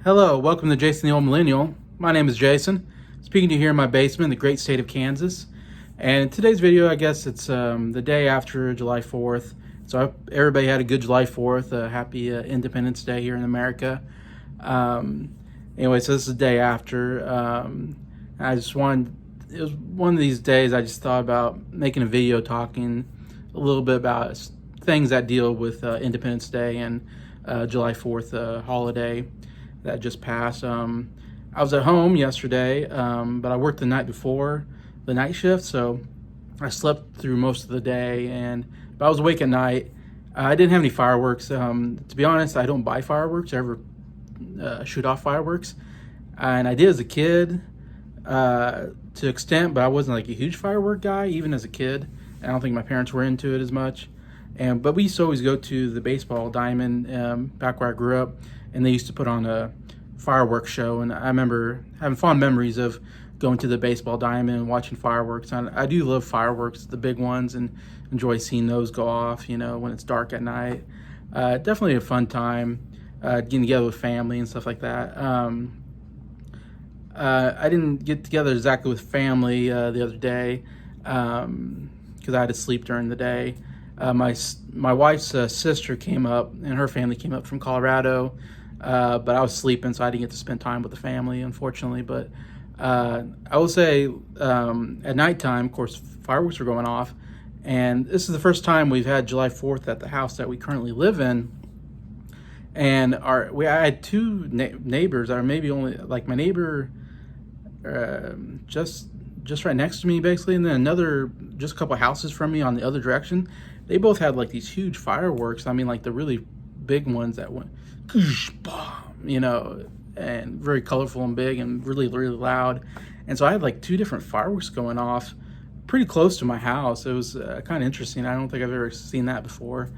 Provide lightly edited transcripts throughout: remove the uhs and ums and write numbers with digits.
Hello, welcome to Jason the Old Millennial. My name is Jason, speaking to you here in my basement in the great state of Kansas. And in today's video, I guess it's the day after July 4th. So I hope everybody had a good July 4th, happy Independence Day here in America. Anyway, so this is the day after. I just wanted, it was one of these days I just thought about making a video talking a little bit about things that deal with Independence Day and July 4th holiday that just passed. I was at home yesterday, but I worked the night before, the night shift, so I slept through most of the day, but I was awake at night. I didn't have any fireworks. To be honest, I don't buy fireworks or ever shoot off fireworks, and I did as a kid to an extent, but I wasn't like a huge firework guy even as a kid. I don't think my parents were into it as much. But we used to always go to the baseball diamond back where I grew up, and they used to put on a fireworks show. And I remember having fond memories of going to the baseball diamond and watching fireworks. And I do love fireworks, the big ones, and enjoy seeing those go off, you know, when it's dark at night. Definitely a fun time, getting together with family and stuff like that. I didn't get together exactly with family the other day because I had to sleep during the day. My wife's sister came up, and her family came up from Colorado, but I was sleeping, so I didn't get to spend time with the family, unfortunately. But I will say, at nighttime, of course, fireworks were going off, and this is the first time we've had July 4th at the house that we currently live in. And I had two neighbors, or maybe only, like my neighbor just right next to me, basically, and then another just a couple houses from me on the other direction. They both had like these huge fireworks. I mean, like the really big ones that went, you know, and very colorful and big and really, really loud. And so I had like two different fireworks going off pretty close to my house. It was kind of interesting. I don't think I've ever seen that before.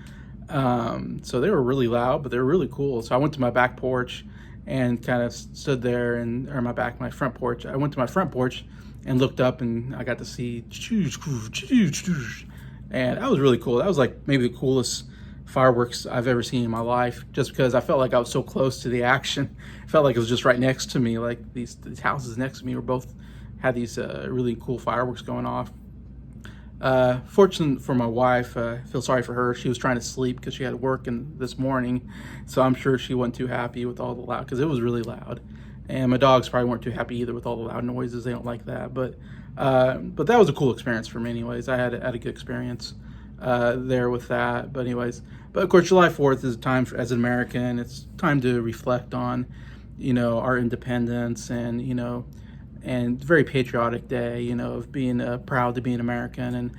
So they were really loud, but they were really cool. So I went to my back porch and kind of stood there, my front porch. I went to my front porch and looked up, and I got to see, and that was really cool. That was like maybe the coolest fireworks I've ever seen in my life, just because I felt like I was so close to the action. It felt like it was just right next to me. Like these houses next to me were both had these really cool fireworks going off. Fortunate for my wife, I feel sorry for her. She was trying to sleep because she had work this morning, so I'm sure she wasn't too happy with all the loud, because it was really loud. And my dogs probably weren't too happy either with all the loud noises. They don't like that. But that was a cool experience for me anyways. I had a good experience there with that. But of course, July 4th is a time as an American. It's time to reflect on, you know, our independence, and, you know, and very patriotic day, you know, of being proud to be an American. And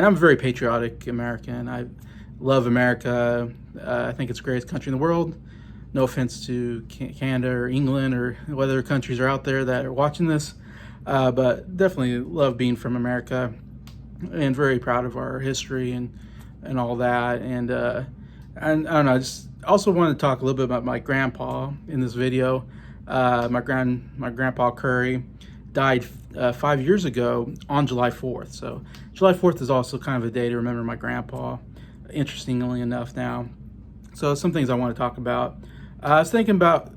I'm a very patriotic American. I love America. I think it's the greatest country in the world. No offense to Canada or England or what other countries are out there that are watching this, but definitely love being from America, and very proud of our history and all that. And I don't know, I just also want to talk a little bit about my grandpa in this video. My grandpa Curry died 5 years ago on July 4th. So July 4th is also kind of a day to remember my grandpa, interestingly enough now. So some things I want to talk about. As I was thinking about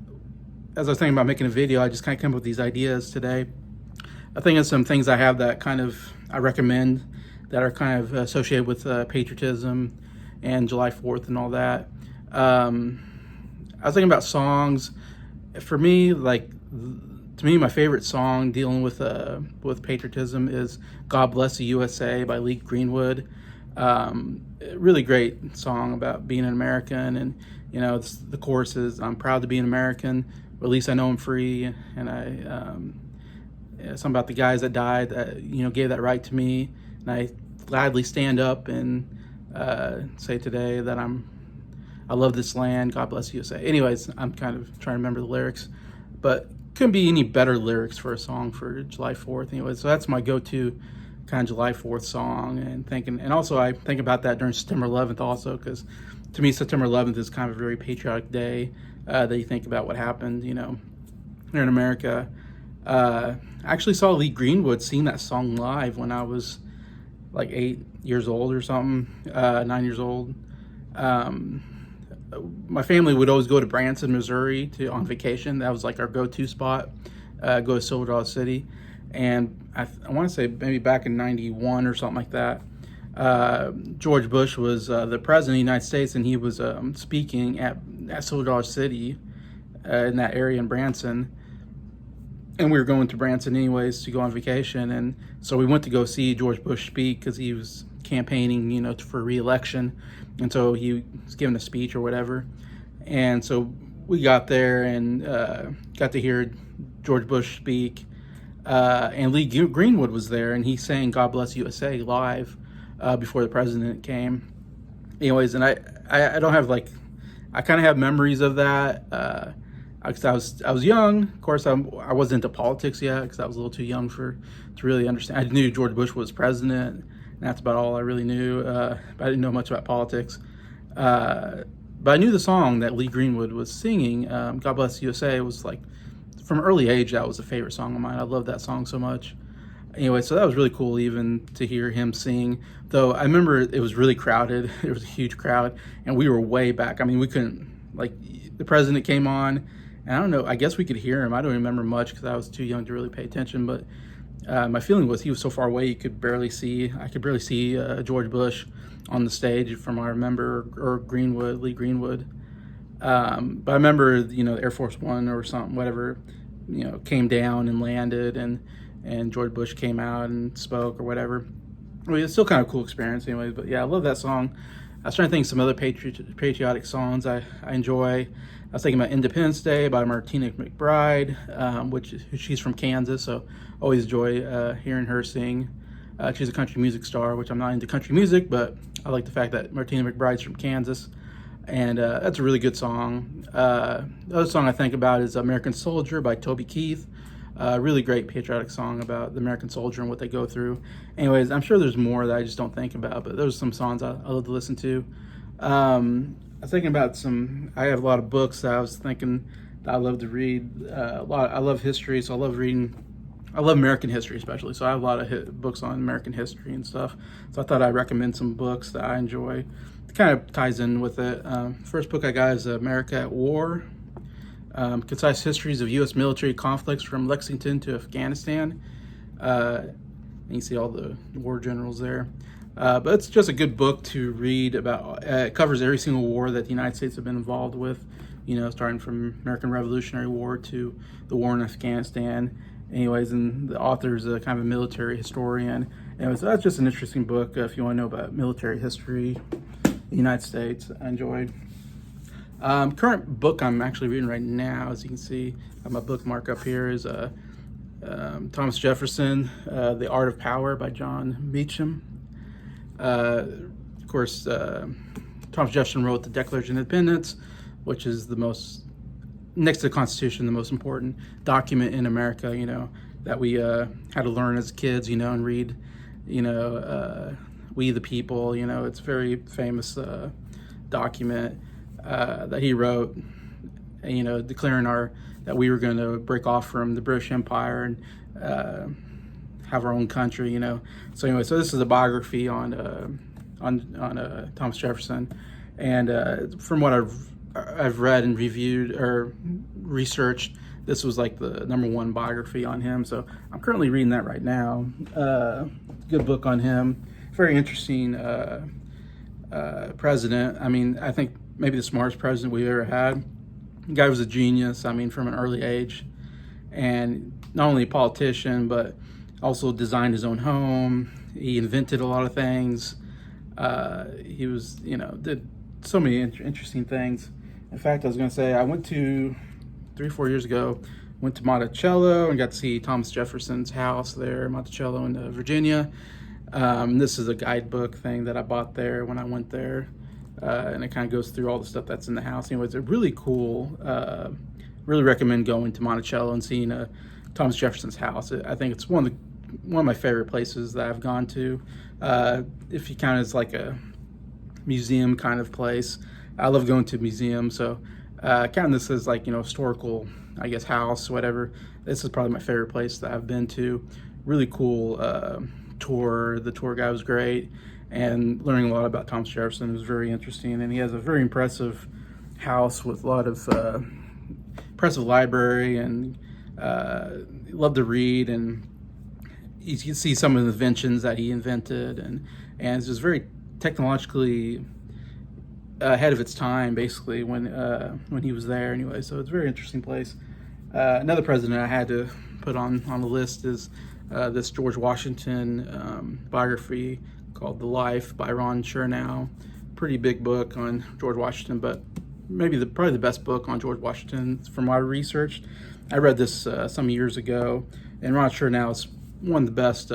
making a video, I just kind of came up with these ideas today. I think of some things I have that I recommend that are kind of associated with patriotism and July 4th and all that. I was thinking about songs. For me, to me, my favorite song dealing with patriotism is "God Bless the USA" by Lee Greenwood. Really great song about being an American, and, you know, the chorus is, "I'm proud to be an American, but at least I know I'm free." And something about the guys that died that, you know, gave that right to me, and I gladly stand up and say today that I love this land. God bless the USA. Anyways, I'm kind of trying to remember the lyrics, but couldn't be any better lyrics for a song for July 4th. Anyway, so that's my go-to kind of July 4th song. And also I think about that during September 11th also, because to me September 11th is kind of a very patriotic day that you think about what happened, you know, here in America. I actually saw Lee Greenwood sing that song live when I was like 8 years old or something, 9 years old. my family would always go to Branson, Missouri on vacation. That was like our go-to spot. Go to Silver Dollar City, and I want to say maybe back in '91 or something like that. George Bush was the president of the United States, and he was speaking at Silver Dollar City in that area in Branson. And we were going to Branson anyways to go on vacation, and so we went to go see George Bush speak because he was campaigning, for re-election, and so he was giving a speech or whatever. And so we got there and got to hear George Bush speak, and Lee Greenwood was there, and he sang "God Bless USA" live before the president came. Anyways, and I don't have I kind of have memories of that. Because I was young. Of course, I wasn't into politics yet because I was a little too young to really understand. I knew George Bush was president, and that's about all I really knew. But I didn't know much about politics. But I knew the song that Lee Greenwood was singing, "God Bless USA." Was from early age, that was a favorite song of mine. I loved that song so much. Anyway, so that was really cool even to hear him sing. Though I remember it was really crowded. It was a huge crowd, and we were way back. I mean, we couldn't, the president came on, and I don't know, I guess we could hear him. I don't remember much because I was too young to really pay attention, but my feeling was he was so far away I could barely see George Bush on the stage from what I remember, or Lee Greenwood. But I remember, the Air Force One or something, whatever, came down and landed, and George Bush came out and spoke or whatever. I mean, it's still kind of a cool experience anyways, but yeah, I love that song. I was trying to think of some other patriotic songs I enjoy. I was thinking about Independence Day by Martina McBride, which she's from Kansas, so always enjoy hearing her sing. She's a country music star, which I'm not into country music, but I like the fact that Martina McBride's from Kansas, and that's a really good song. The other song I think about is American Soldier by Toby Keith. Really great patriotic song about the American soldier and what they go through. Anyways, I'm sure there's more that I just don't think about, but those are some songs I love to listen to. I was thinking about I have a lot of books that I was thinking that I love to read. I love history, so I love reading. I love American history especially, so I have a lot of books on American history and stuff. So I thought I'd recommend some books that I enjoy. It kind of ties in with it. First book I got is America at War. Concise histories of U.S. military conflicts from Lexington to Afghanistan. And you see all the war generals there. But it's just a good book to read about. It covers every single war that the United States have been involved with, starting from American Revolutionary War to the war in Afghanistan. Anyways, and the author is a kind of a military historian. Anyways, that's just an interesting book if you want to know about military history, the United States. I enjoyed. Current book I'm actually reading right now, as you can see, I have my bookmark up here, is Thomas Jefferson, The Art of Power by John Meacham. Of course, Thomas Jefferson wrote the Declaration of Independence, which is the most, next to the Constitution, the most important document in America, that we had to learn as kids, and read, We the People, it's a very famous document that he wrote, declaring that we were going to break off from the British Empire and have our own country, So anyway, so this is a biography on Thomas Jefferson, and from what I've read and reviewed or researched, this was like the #1 biography on him. So I'm currently reading that right now. Good book on him. Very interesting president. I mean, I think maybe the smartest president we ever had. The guy was a genius, from an early age. And not only a politician, but also designed his own home. He invented a lot of things. He was, did so many interesting things. In fact, I was going to say, I went to, 3-4 years ago, went to Monticello and got to see Thomas Jefferson's house there, Monticello in Virginia. This is a guidebook thing that I bought there when I went there. And it kind of goes through all the stuff that's in the house. Anyways, it's really cool. Really recommend going to Monticello and seeing Thomas Jefferson's house. I think it's one of my favorite places that I've gone to. If you count it as like a museum kind of place, I love going to museums. So counting this as like historical, I guess, house, whatever. This is probably my favorite place that I've been to. Really cool tour. The tour guy was great. And learning a lot about Thomas Jefferson was very interesting, and he has a very impressive house with a lot of impressive library, and loved to read, and you can see some of the inventions that he invented, and it's just very technologically ahead of its time, basically, when he was there. Anyway, so it's a very interesting place. Another president I had to put on the list is this George Washington biography called The Life by Ron Chernow. Pretty big book on George Washington, but maybe probably the best book on George Washington from my research. I read this some years ago, and Ron Chernow is one of the best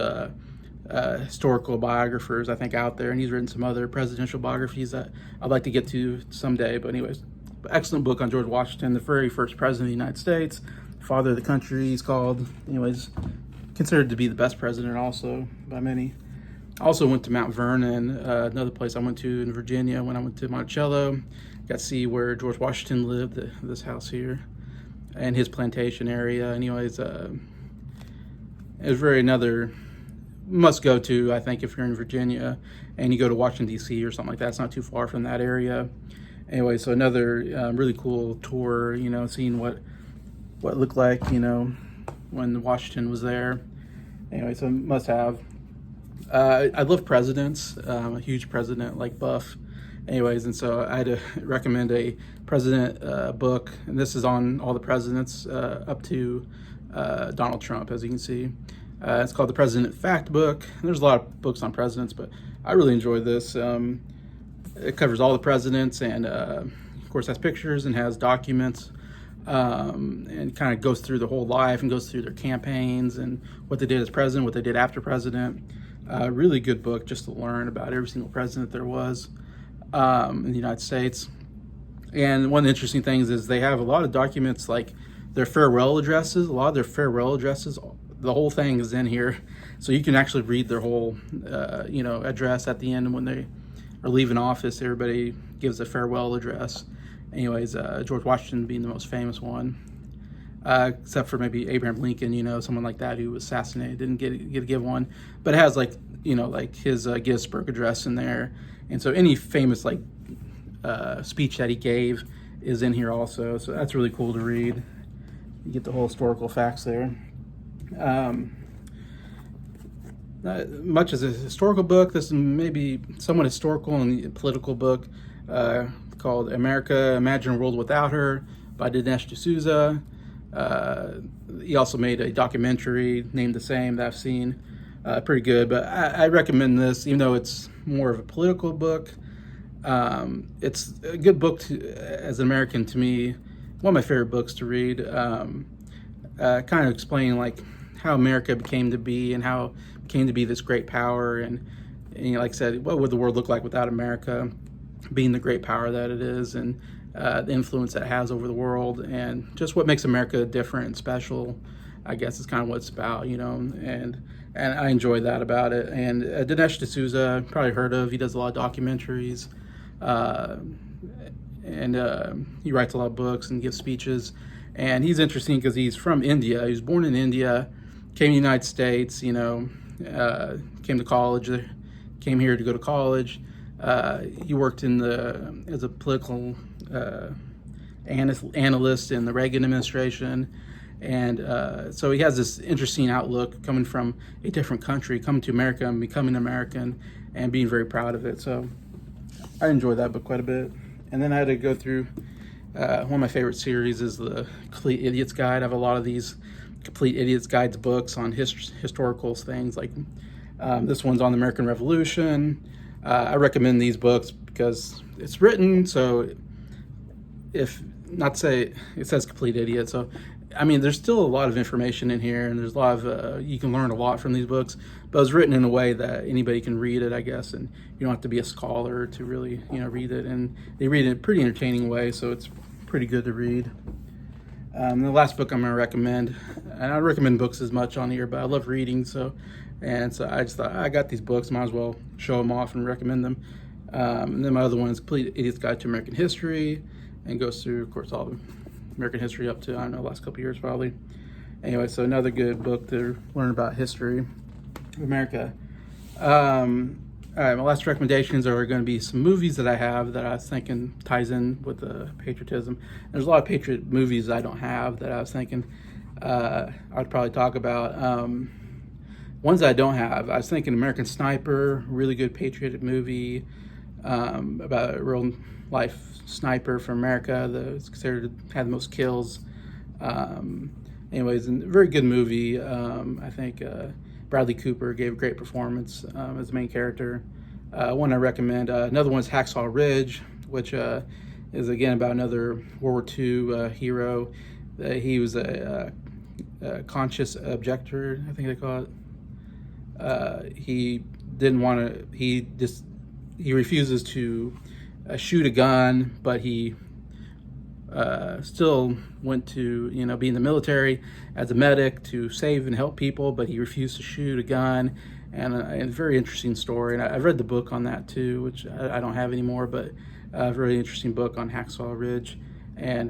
historical biographers I think out there, and he's written some other presidential biographies that I'd like to get to someday. But anyways, excellent book on George Washington, the very first president of the United States, father of the country, he's called. Anyways, considered to be the best president also by many. I also went to Mount Vernon, another place I went to in Virginia when I went to Monticello. Got to see where George Washington lived, this house here, and his plantation area. Anyways, it was very another must go to, I think, if you're in Virginia and you go to Washington, D.C. or something like that. It's not too far from that area. Anyway, so another really cool tour, seeing what it looked like, when Washington was there. Anyway, so must have. I love presidents. I'm a huge president, like buff. Anyways, and so I had to recommend a president book, and this is on all the presidents up to Donald Trump, as you can see. It's called The President Fact Book. And there's a lot of books on presidents, but I really enjoyed this. It covers all the presidents, and of course has pictures and has documents, and kind of goes through the whole life and goes through their campaigns and what they did as president, what they did after president. Really good book just to learn about every single president there was in the United States. And one of the interesting things is they have a lot of documents, like their farewell addresses. A lot of their farewell addresses, the whole thing is in here, so you can actually read their whole address at the end when they are leaving office. Everybody gives a farewell address. Anyways, George Washington being the most famous one, except for maybe Abraham Lincoln, someone like that who was assassinated, didn't get to give one, but it has like his Gettysburg Address in there. And so any famous speech that he gave is in here also, so that's really cool to read. You get the whole historical facts there. Not much as a historical book. This is maybe somewhat historical and political book called America, Imagine a World Without Her by Dinesh D'Souza. He also made a documentary named the same that I've seen. Pretty good, but I recommend this, even though it's more of a political book. It's a good book as an American, to me, one of my favorite books to read. Kind of explaining how America became to be and how it came to be this great power, and like I said, what would the world look like without America being the great power that it is, and the influence that it has over the world, and just what makes America different and special, I guess is kind of what it's about, and I enjoy that about it. And Dinesh D'Souza, probably heard of, he does a lot of documentaries, and he writes a lot of books and gives speeches, and he's interesting because he's from India. He was born in India, came to the United States, came to college, came here to go to college. He worked as a political analyst in the Reagan administration. And so he has this interesting outlook coming from a different country, coming to America and becoming American and being very proud of it. So I enjoyed that book quite a bit. And then I had to go through one of my favorite series is the Complete Idiot's Guide. I have a lot of these Complete Idiot's Guides books on historical things, like this one's on the American Revolution. I recommend these books because it's written, so if not to say it says Complete Idiot, so I mean there's still a lot of information in here, and there's a lot of you can learn a lot from these books, but it's written in a way that anybody can read it, I guess, and you don't have to be a scholar to really read it, and they read it in a pretty entertaining way, so it's pretty good to read. The last book I'm going to recommend, and I don't recommend books as much on here, but I love reading, so I just thought I got these books, might as well show them off and recommend them. And then my other one is Complete Idiot's Guide to American History, and goes through, of course, all the American history up to, I don't know, last couple years probably. Anyway, so another good book to learn about history of America. All right, my last recommendations are going to be some movies that I have that I was thinking ties in with the patriotism. There's a lot of patriot movies I don't have that I was thinking I'd probably talk about. Ones that I don't have, I was thinking American Sniper, really good patriotic movie about a real life sniper from America that's considered to have the most kills. Anyways, a very good movie. I think Bradley Cooper gave a great performance as the main character. One I recommend. Another one is Hacksaw Ridge, which is again about another World War II hero. He was a conscious objector, I think they call it. He didn't want to. He refuses to shoot a gun, but he still went to be in the military as a medic to save and help people, but he refused to shoot a gun. And a very interesting story. And I've read the book on that too, which I don't have anymore, but a very interesting book on Hacksaw Ridge. And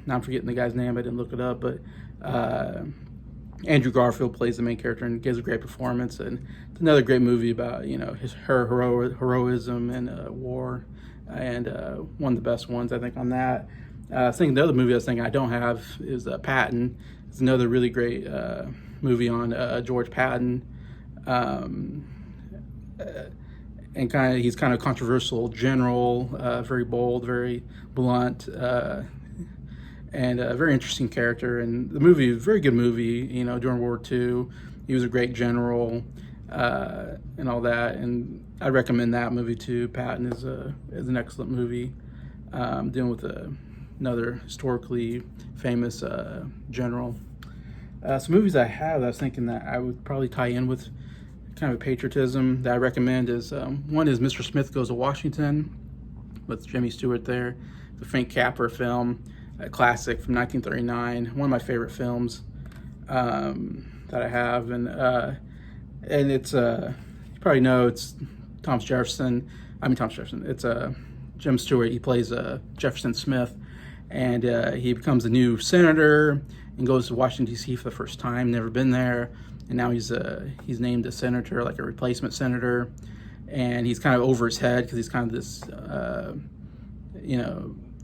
now I'm forgetting the guy's name. I didn't look it up, but Andrew Garfield plays the main character and gives a great performance. And it's another great movie about her heroism and war, and one of the best ones I think on that. I think the other movie I was thinking I don't have is Patton. It's another really great movie on George Patton. And he's kind of controversial general, very bold, very blunt, and a very interesting character. And the movie is a very good movie. During World War II, he was a great general, and all that. And I recommend that movie too. Patton is an excellent movie, dealing with another historically famous general. Some movies I have that I was thinking that I would probably tie in with kind of a patriotism that I recommend is one is Mr. Smith Goes to Washington with Jimmy Stewart there, the Frank Capra film, a classic from 1939, one of my favorite films that I have. And it's you probably know it's Thomas Jefferson. It's Jim Stewart. He plays Jefferson Smith, and he becomes a new senator and goes to Washington D.C. for the first time. Never been there, and now he's named a senator, like a replacement senator, and he's kind of over his head because he's kind of this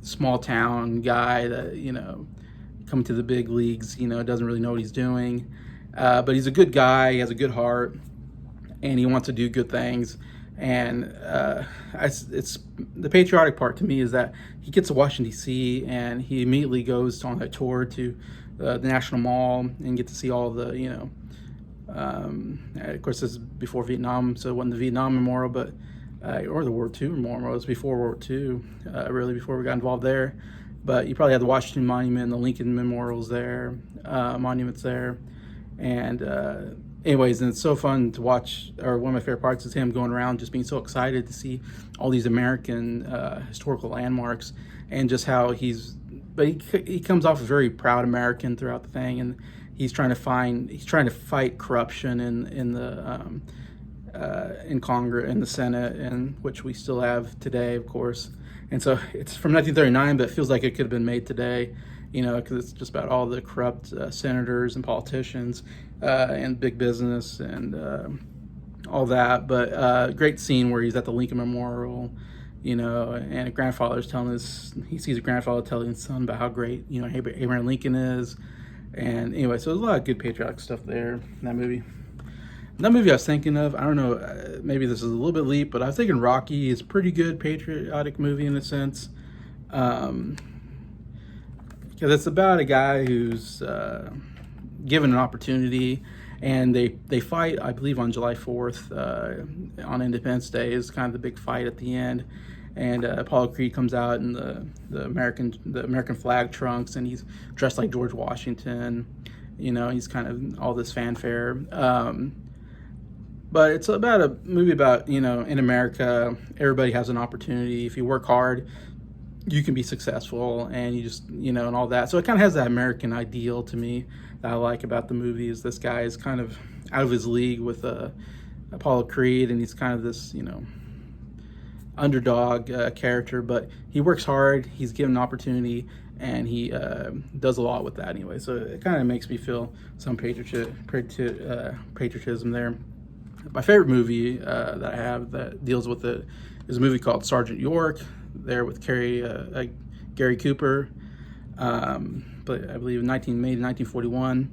small town guy that coming to the big leagues, doesn't really know what he's doing, but he's a good guy. He has a good heart, and he wants to do good things. And it's the patriotic part to me is that he gets to Washington D.C. and he immediately goes on a tour to the National Mall and get to see all the of course this is before Vietnam, so it wasn't the Vietnam Memorial, but or the World War II Memorial. It was before World War II, really before we got involved there. But you probably had the Washington Monument and the Lincoln Memorials there, monuments there, and anyways, and it's so fun to watch. Or one of my favorite parts is him going around just being so excited to see all these American historical landmarks, and just how he comes off a very proud American throughout the thing, and he's trying to fight corruption in Congress, in the Senate, and which we still have today, of course. And so it's from 1939, but it feels like it could have been made today, because it's just about all the corrupt senators and politicians and big business and all that. But great scene where he's at the Lincoln Memorial, and a grandfather's he sees a grandfather telling his son about how great, Abraham Lincoln is. And anyway, so there's a lot of good patriotic stuff there in that movie. Another movie I was thinking of, I don't know, maybe this is a little bit leap, but I was thinking Rocky is a pretty good patriotic movie in a sense. Because it's about a guy who's given an opportunity, and they fight, I believe, on July 4th, on Independence Day is kind of the big fight at the end. And Apollo Creed comes out in the American flag trunks, and he's dressed like George Washington. He's kind of all this fanfare. But it's about a movie about, in America, everybody has an opportunity. If you work hard, you can be successful, and you just, and all that. So it kind of has that American ideal to me that I like about the movie. Is this guy is kind of out of his league with Apollo Creed, and he's kind of this, underdog character, but he works hard, he's given an opportunity, and he does a lot with that anyway. So it kind of makes me feel some patriotism there. My favorite movie that I have that deals with it is a movie called Sergeant York. There with Gary Cooper, but I believe made in 1941.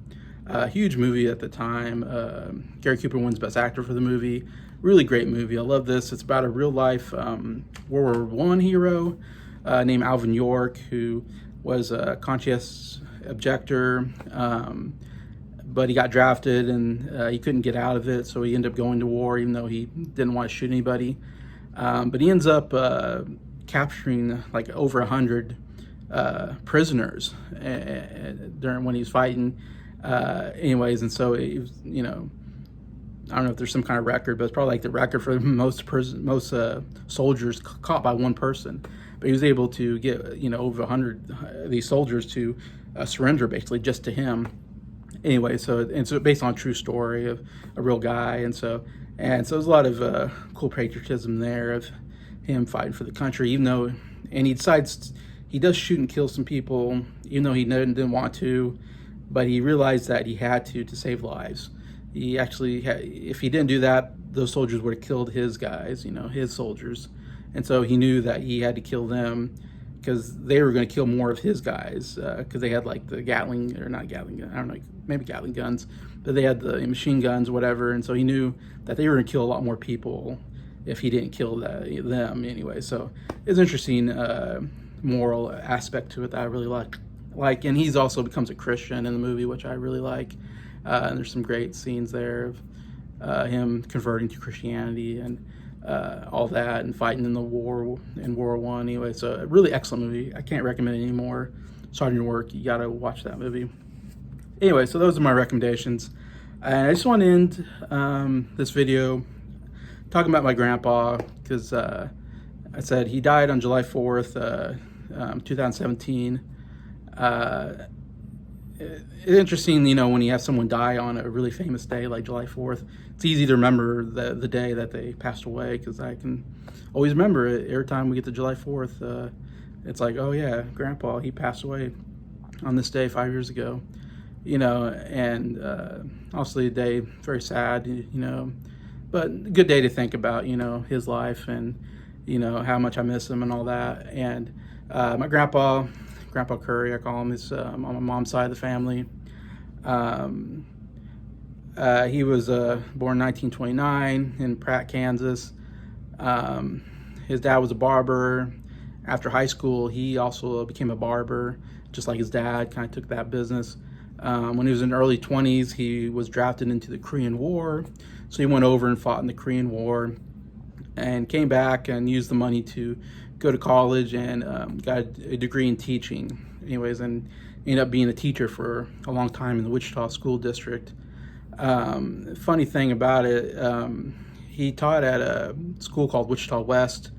Huge movie at the time. Gary Cooper wins Best Actor for the movie. Really great movie. I love this. It's about a real life World War I hero named Alvin York, who was a conscientious objector, but he got drafted and he couldn't get out of it, so he ended up going to war even though he didn't want to shoot anybody. But he ends up capturing like over 100 prisoners during when he was fighting. Anyways, and so it was, I don't know if there's some kind of record, but it's probably like the record for most soldiers caught by one person. But he was able to get over 100 of these soldiers to surrender basically just to him. Anyway, so it's based on a true story of a real guy, and so there's a lot of cool patriotism there of him fighting for the country, even though, and he decides he does shoot and kill some people, even though he didn't want to, but he realized that he had to save lives. He actually if he didn't do that, those soldiers would have killed his guys, his soldiers, and so he knew that he had to kill them because they were going to kill more of his guys because they had like the Gatling, or not Gatling, I don't know, maybe Gatling guns, but they had the machine guns, whatever, and so he knew that they were going to kill a lot more people if he didn't kill them anyway. So it's an interesting moral aspect to it that I really like, and he's also becomes a Christian in the movie, which I really like, and there's some great scenes there of him converting to Christianity and all that, and fighting in World War I. Anyway, so a really excellent movie. I can't recommend it anymore. Sergeant York, you gotta watch that movie. Anyway, so those are my recommendations. And I just want to end this video talking about my grandpa, because I said he died on July 4th, 2017. It's interesting, when you have someone die on a really famous day like July 4th, it's easy to remember the day that they passed away, because I can always remember it every time we get to July 4th. It's like, oh yeah, Grandpa, he passed away on this day 5 years ago, and obviously a day very sad, but a good day to think about, his life and, how much I miss him and all that. And my Grandpa Curry, I call him, is on my mom's side of the family. He was born in 1929 in Pratt, Kansas. His dad was a barber. After high school, he also became a barber, just like his dad, kind of took that business. When he was in the early 20s, he was drafted into the Korean War. So he went over and fought in the Korean War and came back and used the money to go to college and got a degree in teaching. Anyways, and ended up being a teacher for a long time in the Wichita School District. Funny thing about it, he taught at a school called Wichita West,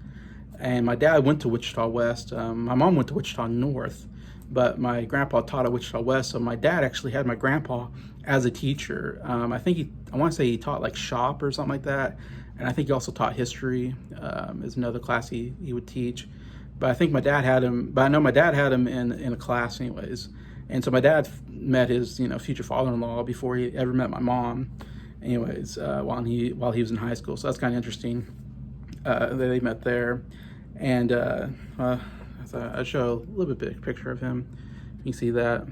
and my dad went to Wichita West. My mom went to Wichita North, but my grandpa taught at Wichita West, so my dad actually had my grandpa as a teacher. I want to say he taught like shop or something like that, and I think he also taught history is another class he would teach. But I think my dad had him, but I know my dad had him in a class anyways. And so my dad met his future father-in-law before he ever met my mom, anyways, while he was in high school. So that's kind of interesting that they met there. And I show a little bit picture of him. You can see that.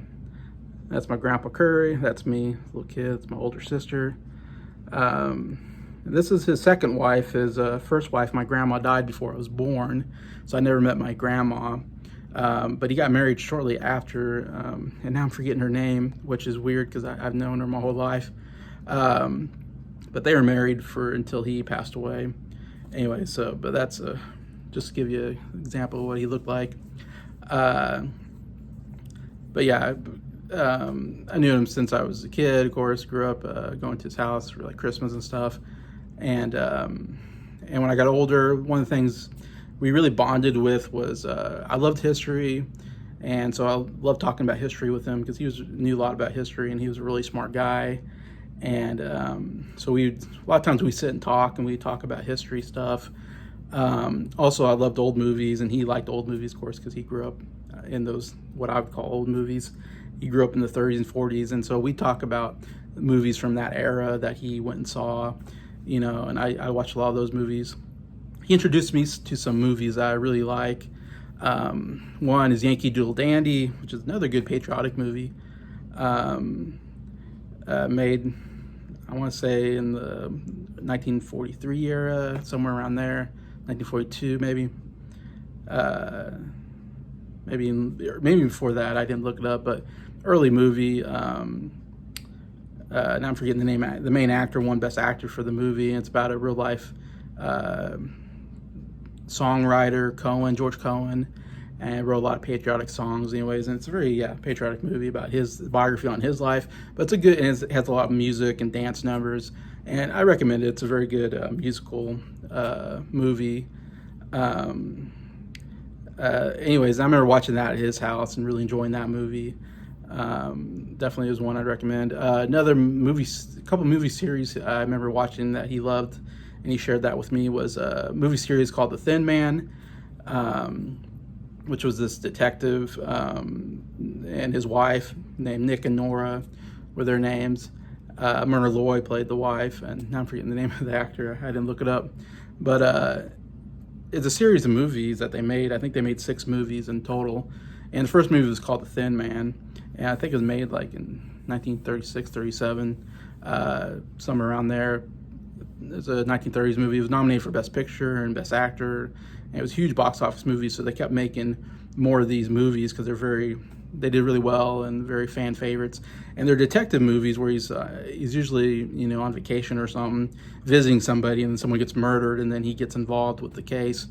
That's my Grandpa Curry. That's me, little kid. It's my older sister. This is his second wife. His first wife, my grandma, died before I was born, so I never met my grandma. But he got married shortly after, and now I'm forgetting her name, which is weird because I've known her my whole life. But they were married until he passed away. Anyway, but that's just to give you an example of what he looked like. But yeah, I knew him since I was a kid. Of course, grew up going to his house for like Christmas and stuff. And when I got older, one of the things we really bonded with was I loved history, and so I loved talking about history with him because he knew a lot about history, and he was a really smart guy. And so a lot of times we sit and talk, and we talk about history stuff. Also, I loved old movies, and he liked old movies, of course, because he grew up in those what I would call old movies. He grew up in the 30s and 40s, and so we talk about movies from that era that he went and saw. and I watch a lot of those movies. He introduced me to some movies that I really like. One is Yankee Doodle Dandy, which is another good patriotic movie, made, I want to say, in the 1943 era, somewhere around there, 1942 maybe. Maybe before that. I didn't look it up, but early movie. Now I'm forgetting the name. The main actor won Best Actor for the movie, and it's about a real life songwriter, George Cohen, and wrote a lot of patriotic songs anyways, and it's a very patriotic movie about his biography on his life, but it's a good, and it has a lot of music and dance numbers, and I recommend it. It's a very good musical movie. Anyways, I remember watching that at his house and really enjoying that movie. Definitely is one I'd recommend. Another movie, a couple movie series I remember watching that he loved, and he shared that with me, was a movie series called The Thin Man, which was this detective and his wife named Nick and Nora were their names. Myrna Loy played the wife, and now I'm forgetting the name of the actor. I didn't look it up, but it's a series of movies that they made. I think they made 6 movies in total, and the first movie was called The Thin Man, and I think it was made like in 1936, 37, somewhere around there. It's a 1930s movie. It was nominated for Best Picture and Best Actor, and it was a huge box office movie, so they kept making more of these movies because they did really well and very fan favorites. And they're detective movies where he's usually on vacation or something, visiting somebody, and then someone gets murdered, and then he gets involved with the case,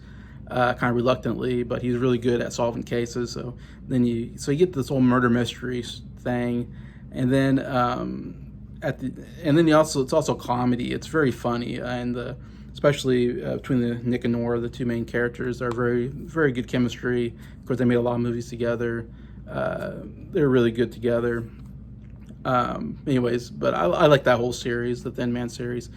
kind of reluctantly, but he's really good at solving cases. So you get this whole murder mystery thing, and then it's also comedy. It's very funny, and especially between the Nick and Nora, the two main characters, are very, very good chemistry. Of course, they made a lot of movies together. They're really good together. Anyways, but I like that whole series, the Thin Man series,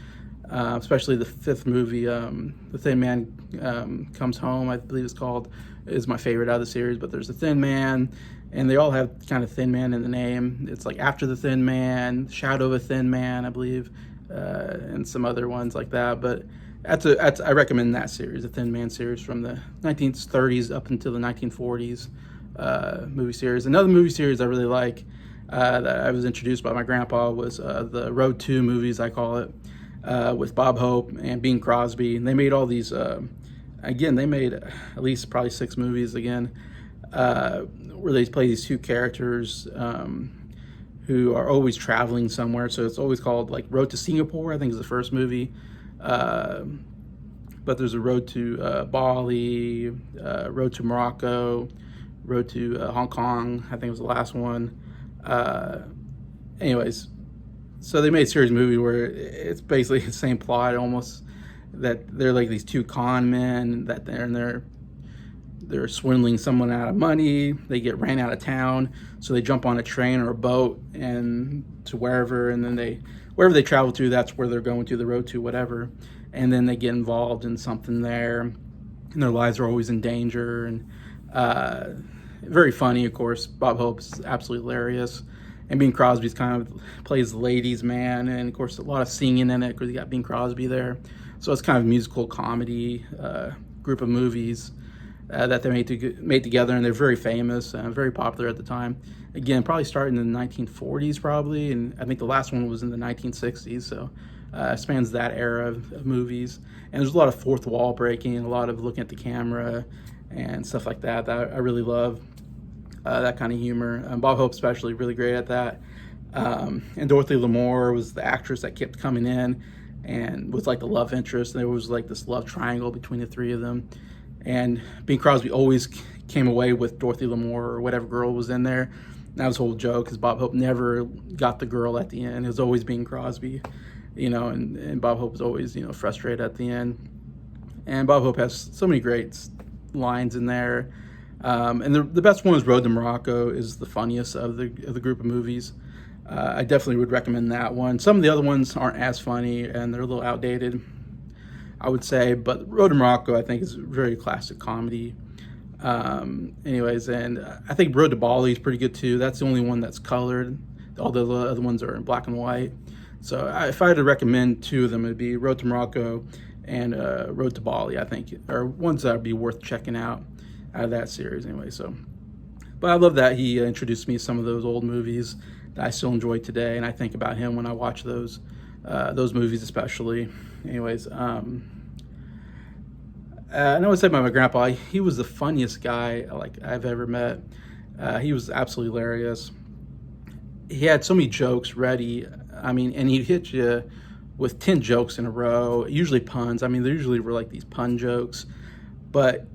especially the 5th movie, The Thin Man Comes Home, I believe it's called, is my favorite out of the series. But there's the Thin Man, and they all have kind of Thin Man in the name. It's like After the Thin Man, Shadow of a Thin Man, I believe, and some other ones like that. But I recommend that series, the Thin Man series, from the 1930s up until the 1940s. Movie series. Another movie series I really like, that I was introduced by my grandpa, was the Road 2 movies, I call it, with Bob Hope and Bing Crosby. And they made all these, again, they made at least probably 6 movies again, where they play these 2 characters who are always traveling somewhere. So it's always called like Road to Singapore, I think is the first movie. But there's a Road to Bali, Road to Morocco, Road to Hong Kong, I think it was the last one. Anyways, so they made a series movie where it's basically the same plot almost, that they're like these 2 con men that they're swindling someone out of money. They get ran out of town, so they jump on a train or a boat and to wherever, and then wherever they travel to, that's where they're going to, the road to whatever, and then they get involved in something there, and their lives are always in danger. And very funny, of course. Bob Hope's absolutely hilarious, and Bing Crosby's kind of plays the ladies' man, and of course a lot of singing in it because you got Bing Crosby there. So it's kind of a musical comedy group of movies that they made together, and they're very famous and very popular at the time. Again, probably started in the 1940s probably, and I think the last one was in the 1960s. So spans that era of movies, and there's a lot of fourth wall breaking, a lot of looking at the camera and stuff like that I really love. That kind of humor. Bob Hope especially really great at that. And Dorothy Lamour was the actress that kept coming in and was like the love interest. There was like this love triangle between the 3 of them. And Bing Crosby always came away with Dorothy Lamour or whatever girl was in there. And that was the whole joke, because Bob Hope never got the girl at the end. It was always Bing Crosby, and Bob Hope was always, frustrated at the end. And Bob Hope has so many great lines in there. And the best one is Road to Morocco, is the funniest of the group of movies. I definitely would recommend that one. Some of the other ones aren't as funny, and they're a little outdated, I would say. But Road to Morocco, I think, is a very classic comedy. Anyways, and I think Road to Bali is pretty good too. That's the only one that's colored. All the other ones are in black and white. So if I had to recommend two of them, it'd be Road to Morocco and Road to Bali. I think are ones that would be worth checking out of that series anyway. So, but I love that he introduced me to some of those old movies that I still enjoy today, and I think about him when I watch those movies especially. Anyways, I know I said about my grandpa. He was the funniest guy like I've ever met. He was absolutely hilarious. He had so many jokes ready. I mean, and he'd hit you with 10 jokes in a row, usually puns. I mean, there usually were like these pun jokes, but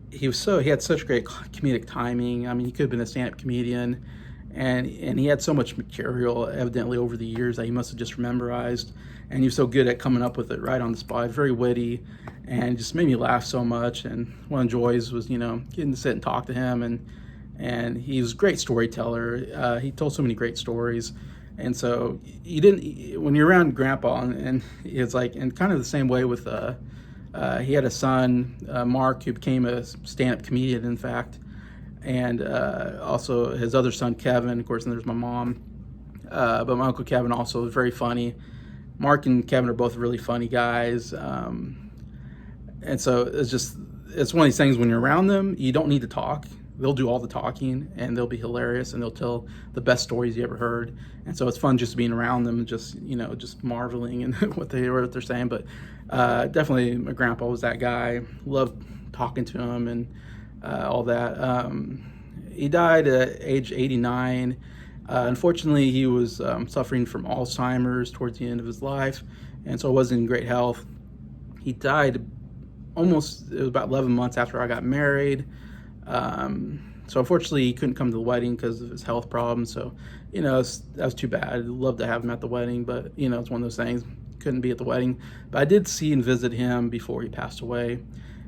he had such great comedic timing. I mean, he could have been a stand-up comedian, and he had so much material evidently over the years that he must have just memorized, and he was so good at coming up with it right on the spot. Very witty, and just made me laugh so much. And one of the joys was, getting to sit and talk to him, and he was a great storyteller. He told so many great stories. And so when you're around Grandpa, and it's like, and kind of the same way with, he had a son, Mark, who became a stand-up comedian, in fact, and also his other son, Kevin, of course, and there's my mom. But my Uncle Kevin also was very funny. Mark and Kevin are both really funny guys. And so it's one of these things, when you're around them, you don't need to talk. They'll do all the talking, and they'll be hilarious, and they'll tell the best stories you ever heard. And so it's fun just being around them and just marveling in what they're saying. But definitely my grandpa was that guy. Loved talking to him and all that. He died at age 89. Unfortunately, he was suffering from Alzheimer's towards the end of his life, and so wasn't in great health. He died it was about 11 months after I got married. So unfortunately he couldn't come to the wedding because of his health problems. So, that was too bad. I'd love to have him at the wedding, but it's one of those things, couldn't be at the wedding. But I did see and visit him before he passed away.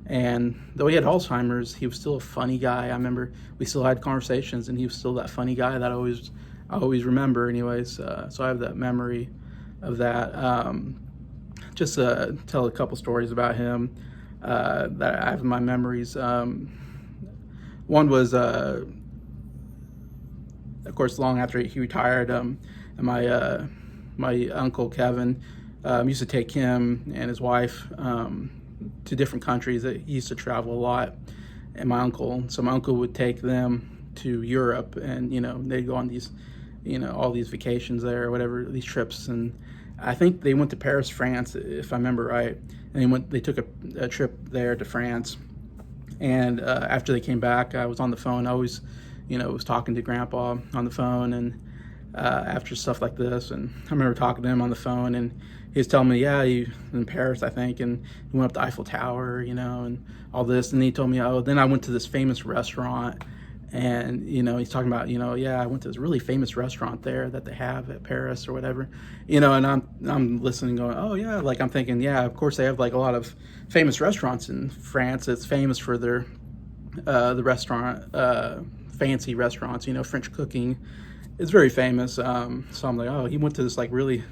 And though he had Alzheimer's, he was still a funny guy. I remember we still had conversations, and he was still that funny guy that I always remember anyways. So I have that memory of that. Just tell a couple stories about him that I have in my memories. One was, of course, long after he retired, and my Uncle Kevin used to take him and his wife to different countries. He used to travel a lot, and my uncle would take them to Europe, and they'd go on these, all these vacations there, or whatever, these trips. And I think they went to Paris, France, if I remember right. And they took a trip there to France. And after they came back, I was on the phone. I always, was talking to Grandpa on the phone, and after stuff like this. And I remember talking to him on the phone, and he was telling me, yeah, he was in Paris, I think, and he went up the Eiffel Tower, and all this. And he told me, oh, then I went to this famous restaurant, and he's talking about, yeah, I went to this really famous restaurant there that they have at Paris or whatever, and I'm listening, going, oh yeah, like I'm thinking, yeah, of course they have like a lot of famous restaurants in France. It's famous for their the restaurant, fancy restaurants, French cooking. It's very famous. So I'm like, oh, he went to this like really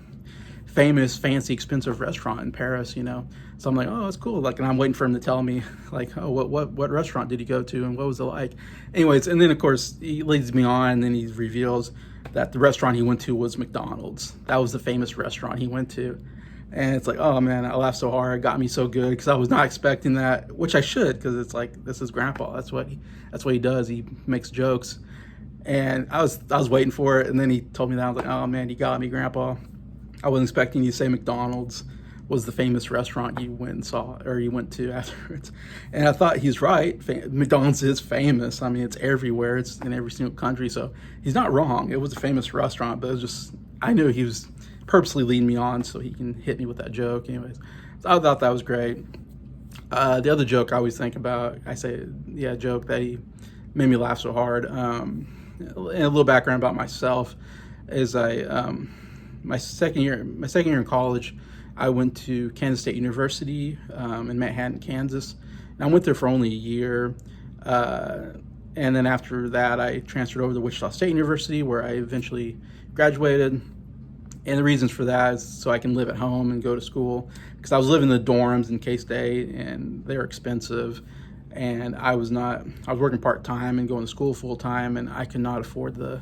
famous, fancy, expensive restaurant in Paris, So I'm like, oh, that's cool. Like, and I'm waiting for him to tell me, like, oh, what restaurant did he go to, and what was it like? Anyways, and then of course he leads me on, and then he reveals that the restaurant he went to was McDonald's. That was the famous restaurant he went to. And it's like, oh man, I laughed so hard. It got me so good, because I was not expecting that, which I should, because it's like, this is Grandpa. That's what he does. He makes jokes. And I was waiting for it, and then he told me that. I was like, oh man, you got me, Grandpa. I wasn't expecting you to say McDonald's was the famous restaurant you went to afterwards. And I thought he's right. McDonald's is famous. I mean, it's everywhere. It's in every single country. So he's not wrong. It was a famous restaurant, but it was just, I knew he was purposely leading me on so he can hit me with that joke. Anyways, so I thought that was great. The other joke I always think about, joke that he made me laugh so hard. And a little background about myself is my second year in college, I went to Kansas State University in Manhattan, Kansas. And I went there for only a year. And then after that, I transferred over to Wichita State University, where I eventually graduated. And the reasons for that is so I can live at home and go to school, because I was living in the dorms in K-State, and they're expensive. And I was working part-time and going to school full-time, and I could not afford the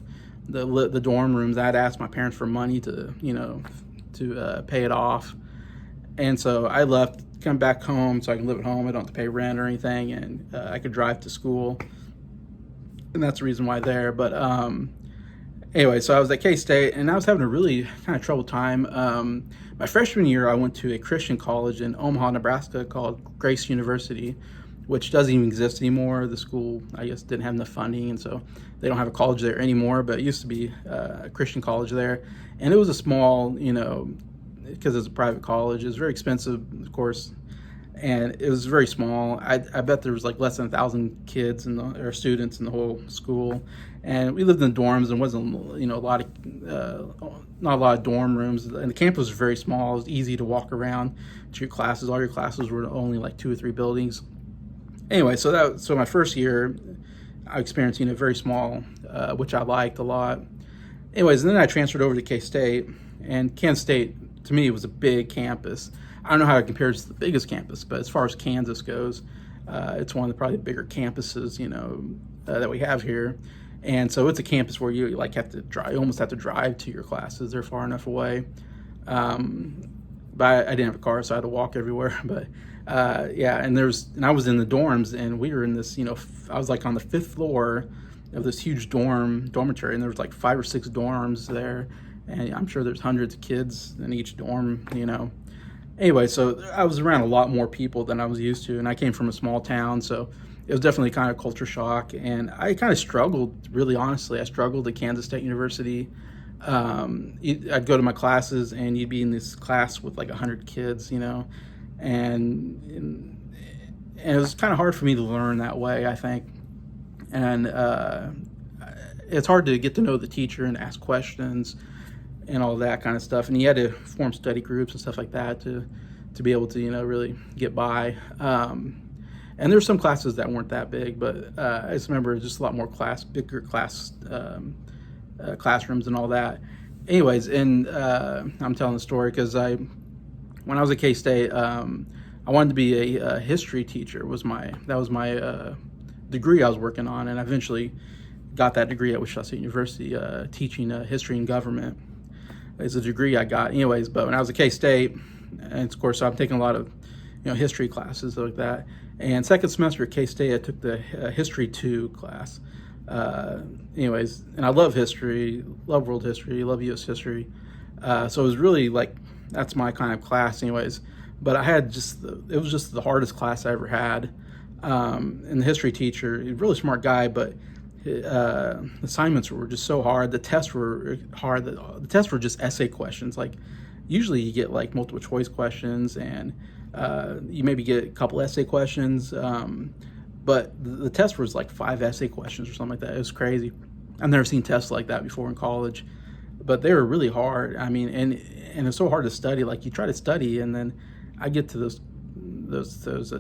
dorm rooms. I had asked my parents for money to to pay it off. And so I left, come back home so I can live at home. I don't have to pay rent or anything, and I could drive to school. And that's the reason why there. But anyway, so I was at K-State, and I was having a really kind of troubled time. My freshman year, I went to a Christian college in Omaha, Nebraska called Grace University, which doesn't even exist anymore. The school, I guess, didn't have enough funding, and so they don't have a college there anymore, but it used to be a Christian college there. And it was a small, because it's a private college, it was very expensive, of course, and it was very small. I bet there was like less than 1,000 kids or students in the whole school, and we lived in dorms, and wasn't not a lot of dorm rooms, and the campus was very small. It was easy to walk around to your classes. All your classes were only like 2 or 3 buildings. Anyway, so my first year, I experienced very small, which I liked a lot. Anyways, and then I transferred over to K-State, and Kansas State, to me, was a big campus. I don't know how it compares to the biggest campus, but as far as Kansas goes, it's one of the probably bigger campuses, that we have here. And so it's a campus where you have to drive, you almost have to drive to your classes. They're far enough away. But I didn't have a car, so I had to walk everywhere. But and I was in the dorms, and we were in this, I was like on the 5th floor of this huge dormitory, and there was like 5 or 6 dorms there, and I'm sure there's hundreds of kids in each dorm, Anyway, so I was around a lot more people than I was used to, and I came from a small town, so it was definitely kind of culture shock, and I kind of struggled, really honestly. I struggled at Kansas State University. I'd go to my classes, and you'd be in this class with like 100 kids, and it was kind of hard for me to learn that way, I think. And it's hard to get to know the teacher and ask questions and all that kind of stuff. And you had to form study groups and stuff like that to be able to, really get by. And there's some classes that weren't that big, but I just remember just a lot more bigger classrooms and all that. Anyways, and I'm telling the story because when I was at K-State, I wanted to be a history teacher. That was my degree I was working on, and I eventually got that degree at Wichita State University, teaching history and government. It's a degree I got. Anyways, but when I was at K-State, and of course I'm taking a lot of history classes like that. And second semester at K-State, I took the History 2 class. Anyways, and I love history, love world history, love U.S. history. So it was really like, that's my kind of class anyways. But I had it was just the hardest class I ever had. And the history teacher, a really smart guy, but assignments were just so hard. The tests were hard. The tests were just essay questions. Like usually you get like multiple choice questions, and you maybe get a couple essay questions. But the test was like 5 essay questions or something like that. It was crazy. I've never seen tests like that before in college, but they were really hard. I mean, and it's so hard to study. Like you try to study, and then I get to those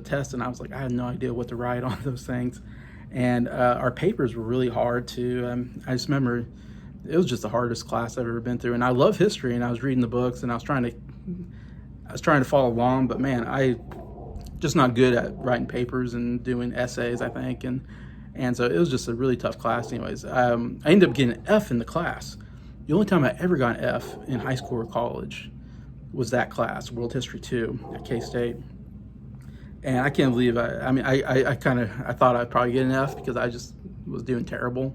tests, and I was like, I had no idea what to write on those things. And our papers were really hard too. I just remember it was just the hardest class I've ever been through. And I love history, and I was reading the books, and I was trying to follow along, but man, I just not good at writing papers and doing essays, I think, and so it was just a really tough class. Anyways, I ended up getting an F in the class. The only time I ever got an F in high school or college was that class, World History 2 at K-State. And I can't believe I thought I'd probably get an F because I just was doing terrible.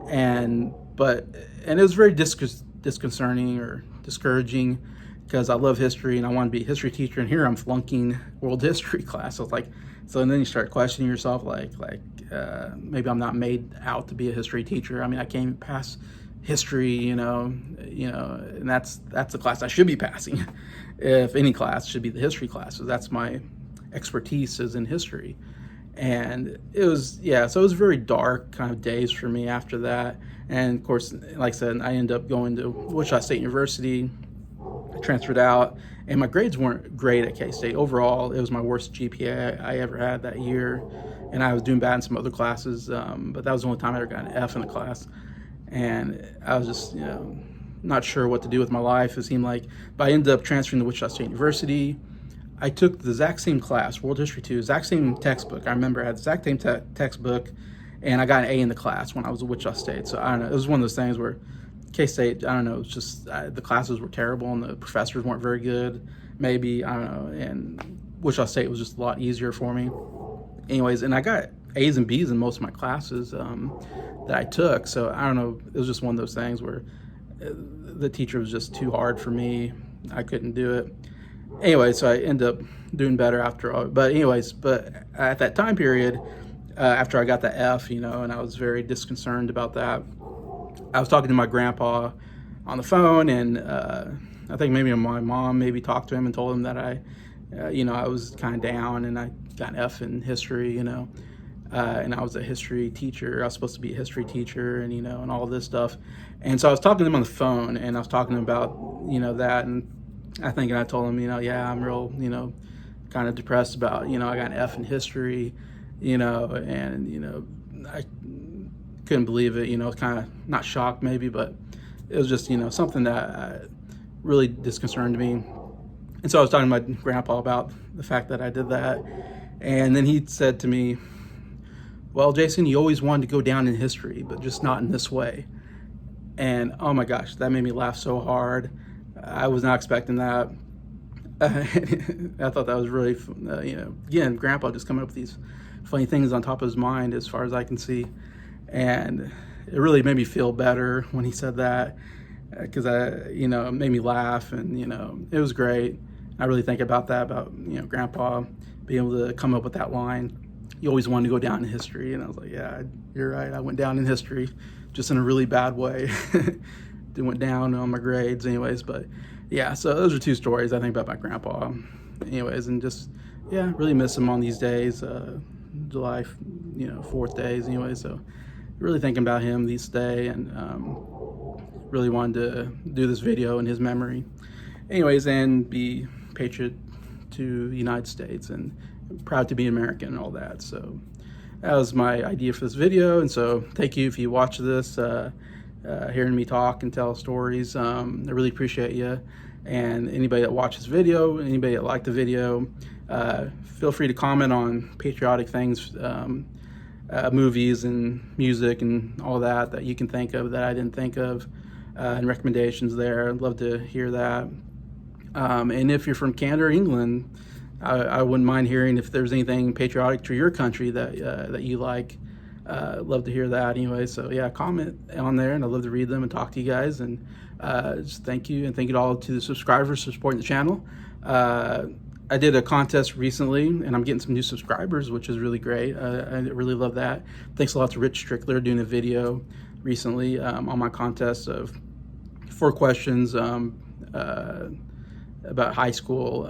And it was very disconcerting or discouraging because I love history and I want to be a history teacher, and here I'm flunking world history class. So it's like, and then you start questioning yourself, like maybe I'm not made out to be a history teacher. I mean, I can't even pass history, and that's the class I should be passing. If any class should be the history class, so that's my expertise is in history. And it was, so it was very dark kind of days for me after that. And of course, like I said, I ended up going to Wichita State University. I transferred out, and my grades weren't great at K-State. Overall, it was my worst GPA I ever had that year, and I was doing bad in some other classes, but that was the only time I ever got an F in a class. And I was just, not sure what to do with my life, it seemed like. But I ended up transferring to Wichita State University. I took the exact same class, World History 2, exact same textbook. I remember I had the exact same textbook, and I got an A in the class when I was at Wichita State. So I don't know, it was one of those things where K-State, I don't know, it's just the classes were terrible and the professors weren't very good. Maybe, I don't know, and Wichita State was just a lot easier for me. Anyways, and I got A's and B's in most of my classes that I took. So I don't know, it was just one of those things where the teacher was just too hard for me. I couldn't do it. Anyway, so I ended up doing better after all. But anyways, but at that time period, after I got the F, you know, and I was very disconcerted about that, I was talking to my grandpa on the phone, and I think maybe my mom maybe talked to him and told him that you know, I was kind of down and I got an F in history, you know, and I was a history teacher. I was supposed to be a history teacher, and, you know, and all this stuff. And so I was talking to him on the phone, and I was talking about, you know, that, and I told him, you know, yeah, I'm real, you know, kind of depressed about, you know, I got an F in history, you know, and, you know, I couldn't believe it, you know, kind of not shocked maybe, but it was just, you know, something that really disconcerted me. And so I was talking to my grandpa about the fact that I did that. And then he said to me, well, Jason, you always wanted to go down in history, but just not in this way. And oh my gosh, that made me laugh so hard. I was not expecting that. I thought that was really, you know, again, grandpa just coming up with these funny things on top of his mind as far as I can see. And it really made me feel better when he said that, because you know, it made me laugh, and, you know, it was great. I really think about that, about, you know, grandpa being able to come up with that line. You always wanted to go down in history. And I was like, yeah, you're right. I went down in history, just in a really bad way. It went down on my grades anyways. But yeah, so those are two stories I think about my grandpa anyways. And just, yeah, really miss him on these days, July, you know, 4th days anyway. So really thinking about him these days, and really wanted to do this video in his memory anyways, and be patriot to the United States and proud to be American and all that. So that was my idea for this video. And so thank you if you watch this, hearing me talk and tell stories. I really appreciate you. And anybody that watches the video, anybody that liked the video, feel free to comment on patriotic things, movies and music and all that you can think of that I didn't think of, and recommendations there. I'd love to hear that. And if you're from Canada or England, I wouldn't mind hearing if there's anything patriotic to your country that you like. Love to hear that anyway. So yeah, comment on there, and I'd love to read them and talk to you guys. And just thank you, and thank you to all to the subscribers for supporting the channel. I did a contest recently, and I'm getting some new subscribers, which is really great. I really love that. Thanks a lot to Rich Strickler doing a video recently on my contest of 4 questions about high school,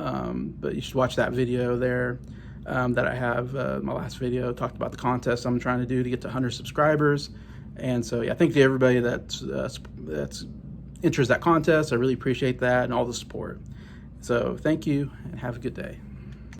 but you should watch that video there that I have. My last video talked about the contest I'm trying to do to get to 100 subscribers. And so yeah, thank you to everybody that's enters that contest. I really appreciate that and all the support. So thank you, and have a good day.